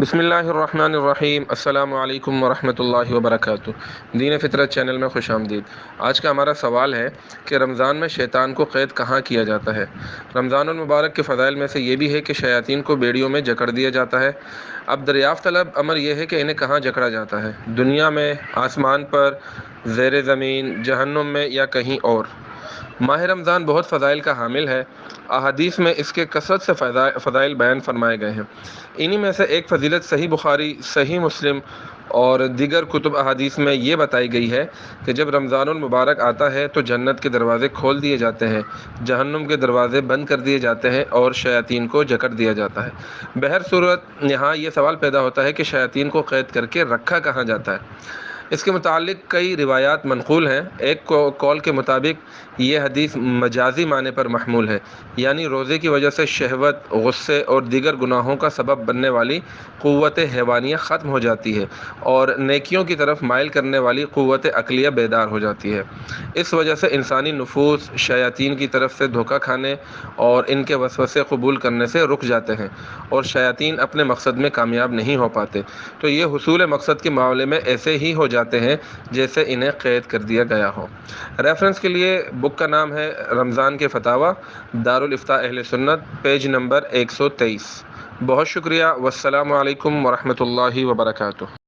بسم اللہ الرحمن الرحیم۔ السلام علیکم ورحمۃ اللہ وبرکاتہ۔ دین فطرت چینل میں خوش آمدید۔ آج کا ہمارا سوال ہے کہ رمضان میں شیطان کو قید کہاں کیا جاتا ہے؟ رمضان المبارک کے فضائل میں سے یہ بھی ہے کہ شیاطین کو بیڑیوں میں جکڑ دیا جاتا ہے۔ اب دریافت طلب امر یہ ہے کہ انہیں کہاں جکڑا جاتا ہے؟ دنیا میں، آسمان پر، زیر زمین، جہنم میں یا کہیں اور؟ ماہ رمضان بہت فضائل کا حامل ہے۔ احادیث میں اس کے کثرت سے فضائل بیان فرمائے گئے ہیں۔ انہی میں سے ایک فضیلت صحیح بخاری، صحیح مسلم اور دیگر کتب احادیث میں یہ بتائی گئی ہے کہ جب رمضان المبارک آتا ہے تو جنت کے دروازے کھول دیے جاتے ہیں، جہنم کے دروازے بند کر دیے جاتے ہیں اور شیاطین کو جکڑ دیا جاتا ہے۔ بہر صورت یہاں یہ سوال پیدا ہوتا ہے کہ شیاطین کو قید کر کے رکھا کہاں جاتا ہے؟ اس کے متعلق کئی روایات منقول ہیں۔ ایک قول کے مطابق یہ حدیث مجازی معنی پر محمول ہے، یعنی روزے کی وجہ سے شہوت، غصے اور دیگر گناہوں کا سبب بننے والی قوت حیوانیہ ختم ہو جاتی ہے اور نیکیوں کی طرف مائل کرنے والی قوت عقلیہ بیدار ہو جاتی ہے۔ اس وجہ سے انسانی نفوس شیاطین کی طرف سے دھوکہ کھانے اور ان کے وسوسے قبول کرنے سے رک جاتے ہیں اور شیاطین اپنے مقصد میں کامیاب نہیں ہو پاتے، تو یہ حصول مقصد کے معاملے میں ایسے ہی ہو جاتے ہیں جیسے انہیں قید کر دیا گیا ہو۔ ریفرنس کے لیے بک کا نام ہے رمضان کے فتاویٰ، دارالافتاء اہل سنت، پیج نمبر 123۔ بہت شکریہ۔ والسلام علیکم ورحمۃ اللہ وبرکاتہ۔